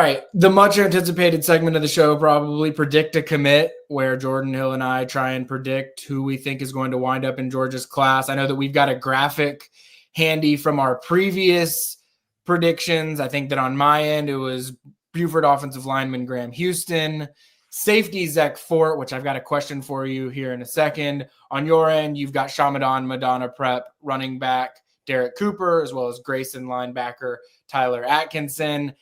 All right, the much anticipated segment of the show, probably Predict a Commit, where Jordan Hill and I try and predict who we think is going to wind up in Georgia's class. I know that we've got a graphic handy from our previous predictions. I think that on my end, it was Buford offensive lineman Graham Houston, safety Zach Fort, which I've got a question for you here in a second. On your end, you've got Shamadan Madonna Prep, running back Derek Cooper, as well as Grayson linebacker Tyler Atkinson.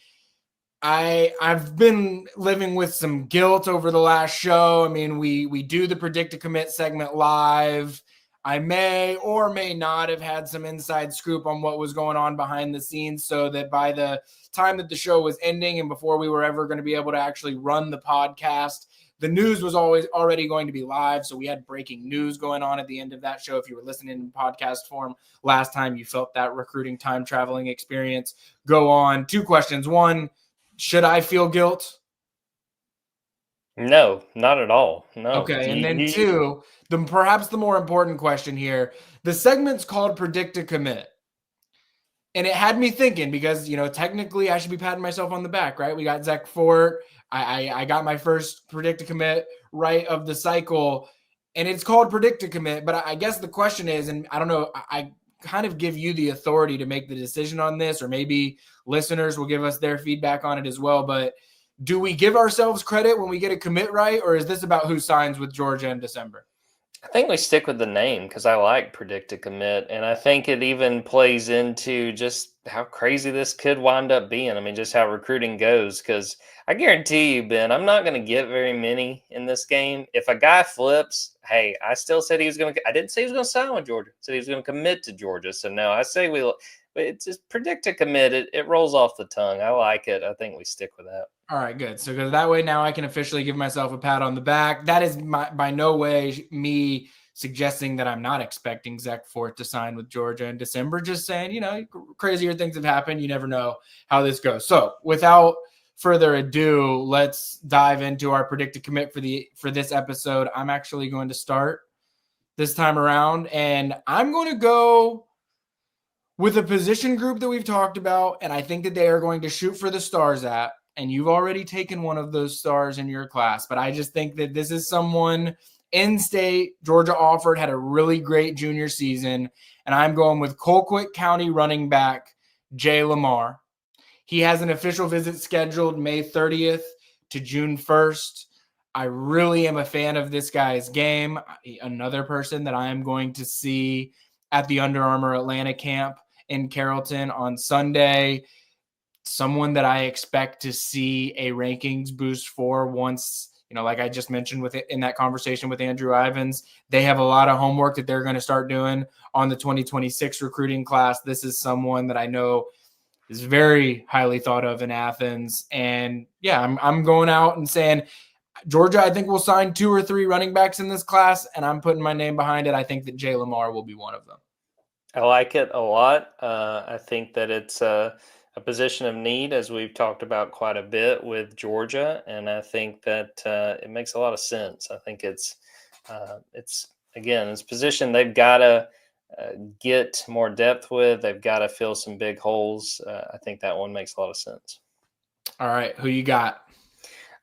I've been living with some guilt over the last show. I mean, we do the Predict a Commit segment live. I may or may not have had some inside scoop on what was going on behind the scenes, so that by the time that the show was ending and before we were ever going to be able to actually run the podcast, the news was always already going to be live. So we had breaking news going on at the end of that show. If you were listening in podcast form last time, you felt that recruiting time traveling experience go on. Two questions. One, should I feel guilt? No, not at all. No. Okay, and then two, perhaps the more important question here, the segment's called Predict a Commit. And it had me thinking because, technically I should be patting myself on the back, right? We got Zach Fort. I got my first Predict a Commit right of the cycle, and it's called Predict a Commit. But I guess the question is, and I don't know, I kind of give you the authority to make the decision on this, or maybe listeners will give us their feedback on it as well. But do we give ourselves credit when we get a commit right, or is this about who signs with Georgia in December? I think we stick with the name because I like Predict a Commit, and I think it even plays into just how crazy this could wind up being. I mean, just how recruiting goes, because I guarantee you, Ben, I'm not going to get very many in this game. If a guy flips, hey, I still said he was going to – I didn't say he was going to sign with Georgia. I said he was going to commit to Georgia. So, no, I say it's just Predict a Commit. It rolls off the tongue. I like it. I think we stick with that. All right, good. So because that way now I can officially give myself a pat on the back. That is by no way me suggesting that I'm not expecting Zach Fort to sign with Georgia in December. Just saying, crazier things have happened. You never know how this goes. So without further ado, let's dive into our Predict a Commit for this episode. I'm actually going to start this time around, and I'm going to go with a position group that we've talked about, and I think that they are going to shoot for the stars at. And you've already taken one of those stars in your class. But I just think that this is someone in-state. Georgia offered, had a really great junior season. And I'm going with Colquitt County running back Jay Lamar. He has an official visit scheduled May 30th to June 1st. I really am a fan of this guy's game. Another person that I am going to see at the Under Armour Atlanta camp in Carrollton on Sunday. Someone that I expect to see a rankings boost for once, like I just mentioned in that conversation with Andrew Ivins, they have a lot of homework that they're going to start doing on the 2026 recruiting class. This is someone that I know is very highly thought of in Athens. And yeah, I'm going out and saying, Georgia, I think we'll sign 2 or 3 running backs in this class, and I'm putting my name behind it. I think that Jay Lamar will be one of them. I like it a lot. I think that it's a position of need, as we've talked about quite a bit with Georgia, and I think that it makes a lot of sense. I think it's a position they've got to get more depth with. They've got to fill some big holes. I think that one makes a lot of sense. All right, who you got?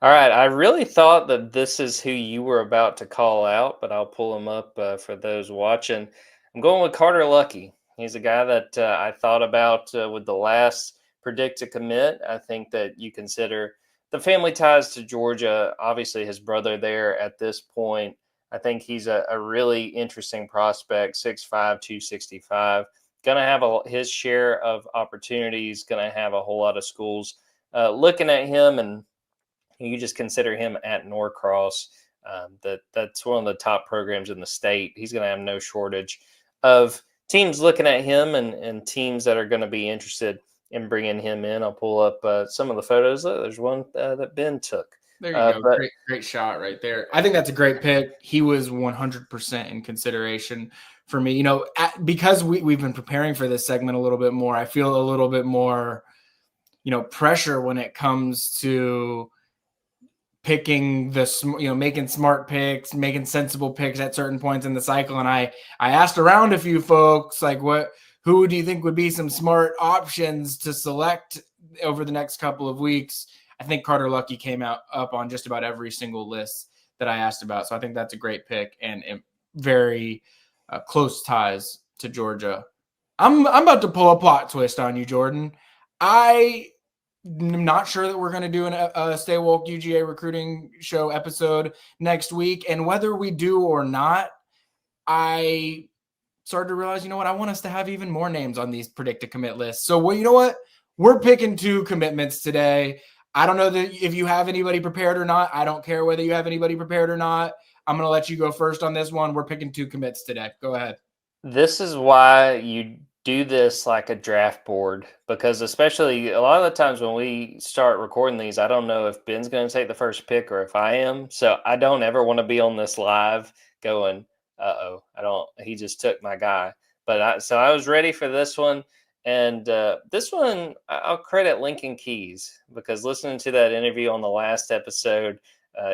All right, I really thought that this is who you were about to call out, but I'll pull him up for those watching. I'm going with Carter Lucky. He's a guy that I thought about with the last Predict a Commit. I think that you consider the family ties to Georgia, obviously his brother there at this point. I think he's a really interesting prospect, 6'5", 265. Going to have his share of opportunities, going to have a whole lot of schools looking at him, and you just consider him at Norcross. That's one of the top programs in the state. He's going to have no shortage of teams looking at him and teams that are going to be interested in bringing him in. I'll pull up some of the photos. There's one that Ben took. There you go. Great shot right there. I think that's a great pick. He was 100% in consideration for me. Because we've been preparing for this segment a little bit more, I feel a little bit more, pressure when it comes to picking making smart picks, making sensible picks at certain points in the cycle. And I asked around a few folks, like, who do you think would be some smart options to select over the next couple of weeks? I think Carter Lucky came up on just about every single list that I asked about. So I think that's a great pick and very close ties to Georgia. I'm about to pull a plot twist on you, Jordan. I'm not sure that we're going to do a Stay Wolk UGA recruiting show episode next week. And whether we do or not, I started to realize, you know what? I want us to have even more names on these predicted commit lists. So, well, you know what? We're picking 2 commitments today. I don't know that if you have anybody prepared or not. I don't care whether you have anybody prepared or not. I'm going to let you go first on this one. We're picking 2 commits today. Go ahead. This is why you do this like a draft board, because especially a lot of the times when we start recording these, I don't know if Ben's going to take the first pick or if I am. So I don't ever want to be on this live going, he just took my guy. But I was ready for this one. And this one, I'll credit Lincoln Keys, because listening to that interview on the last episode,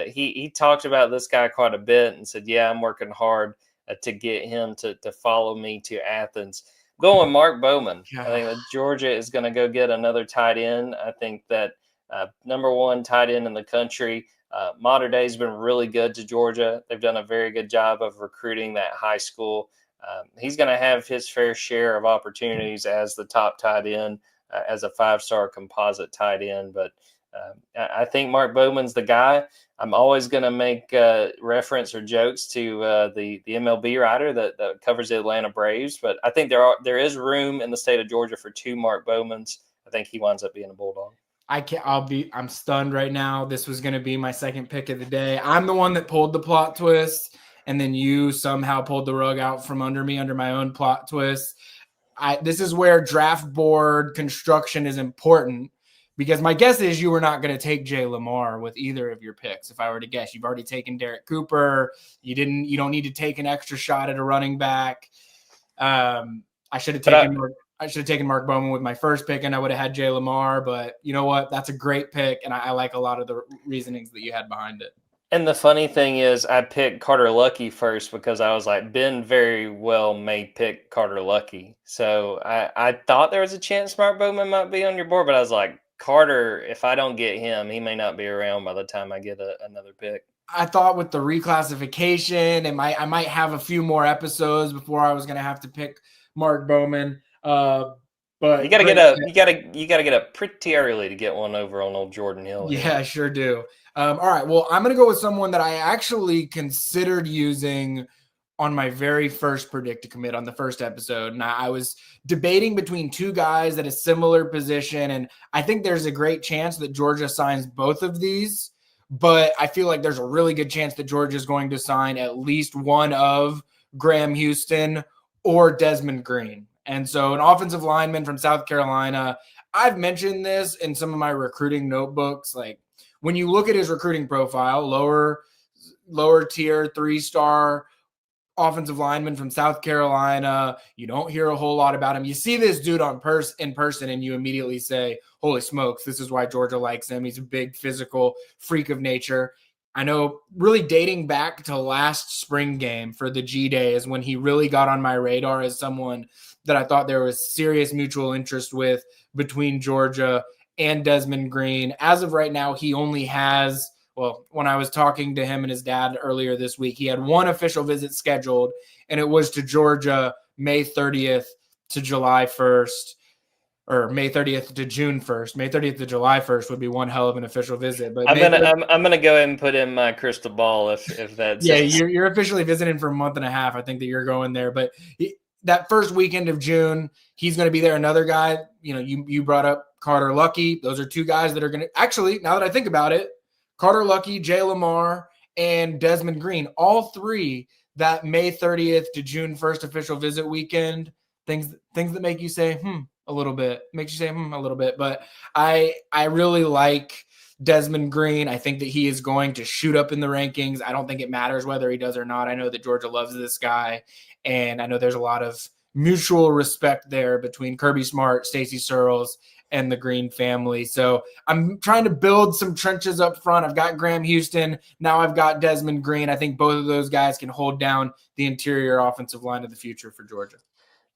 he talked about this guy quite a bit and said, yeah, I'm working hard to get him to follow me to Athens. Going with Mark Bowman. I think that Georgia is going to go get another tight end. I think that number 1 tight end in the country. Mater Dei has been really good to Georgia. They've done a very good job of recruiting that high school. He's going to have his fair share of opportunities as the top tight end, as a 5-star composite tight end. But I think Mark Bowman's the guy. I'm always going to make reference or jokes to the MLB writer that covers the Atlanta Braves. But I think there is room in the state of Georgia for 2 Mark Bowmans. I think he winds up being a Bulldog. I'm stunned right now. This was going to be my second pick of the day. I'm the one that pulled the plot twist, and then you somehow pulled the rug out from under me under my own plot twist. This is where draft board construction is important, because my guess is you were not going to take Jay Lamar with either of your picks. If I were to guess, you've already taken Derek Cooper. You don't need to take an extra shot at a running back. I should have taken Mark Bowman with my first pick, and I would have had Jay Lamar. But you know what? That's a great pick, and I like a lot of the reasonings that you had behind it. And the funny thing is, I picked Carter Lucky first because I was like, Ben very well may pick Carter Lucky. So I thought there was a chance Mark Bowman might be on your board, but I was like, Carter, if I don't get him, he may not be around by the time I get another pick. I thought with the reclassification, I might have a few more episodes before I was going to have to pick Mark Bowman. But you got to get up pretty early to get one over on old Jordan Hill. Yeah, I sure do. All right. Well, I'm going to go with someone that I actually considered using on my very first predicted commit on the first episode. And I was debating between 2 guys at a similar position. And I think there's a great chance that Georgia signs both of these, but I feel like there's a really good chance that Georgia is going to sign at least one of Graham Houston or Desmond Green. And so an offensive lineman from South Carolina, I've mentioned this in some of my recruiting notebooks. Like, when you look at his recruiting profile, lower tier, 3-star offensive lineman from South Carolina, you don't hear a whole lot about him. You see this dude in person, and you immediately say, holy smokes, this is why Georgia likes him. He's a big physical freak of nature. I know, really dating back to last spring game for the G-Day is when he really got on my radar as someone that I thought there was serious mutual interest with between Georgia and Desmond Green. As of right now, he only has, when I was talking to him and his dad earlier this week, he had one official visit scheduled, and it was to Georgia May 30th to July 1st, or May 30th to June 1st. May 30th to July 1st would be one hell of an official visit. But I'm gonna go ahead and put in my crystal ball if that's you're officially visiting for a month and a half. I think that you're going there, but that first weekend of June, he's going to be there. Another guy, you brought up Carter Lucky. Those are 2 guys that are going to actually, now that I think about it, Carter Lucky, Jay Lamar, and Desmond Green, all 3 that May 30th to June 1st official visit weekend, things that make you say, a little bit, makes you say, a little bit. But I really like Desmond Green. I think that he is going to shoot up in the rankings. I don't think it matters whether he does or not. I know that Georgia loves this guy, and I know there's a lot of mutual respect there between Kirby Smart, Stacey Searles, and the Green family. So I'm trying to build some trenches up front. I've got Graham Houston. Now I've got Desmond Green. I think both of those guys can hold down the interior offensive line of the future for Georgia.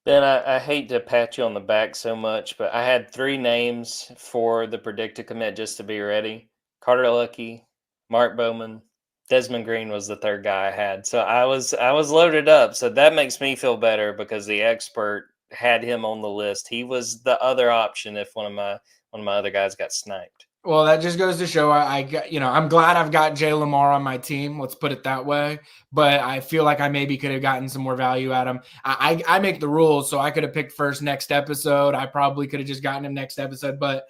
Ben, I hate to pat you on the back so much, but I had 3 names for the predict to commit just to be ready. Carter Lucky, Mark Bowman, Desmond Green was the third guy I had. So I was loaded up. So that makes me feel better because the expert had him on the list. He was the other option if one of my other guys got sniped. Well, that just goes to show I got, I'm glad I've got Jay Lamar on my team. Let's put it that way. But I feel like I maybe could have gotten some more value at him. I make the rules, so I could have picked first next episode. I probably could have just gotten him next episode, but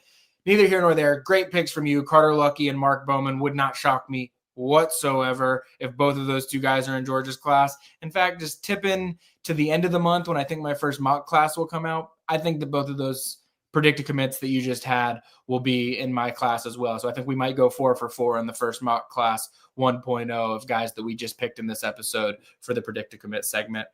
neither here nor there. Great picks from you. Carter Lucky and Mark Bowman would not shock me whatsoever if both of those two guys are in Georgia's class. In fact, just tipping to the end of the month when I think my first mock class will come out, I think that both of those predicted commits that you just had will be in my class as well. So I think we might go 4 for 4 in the first mock class 1.0 of guys that we just picked in this episode for the predicted commit segment.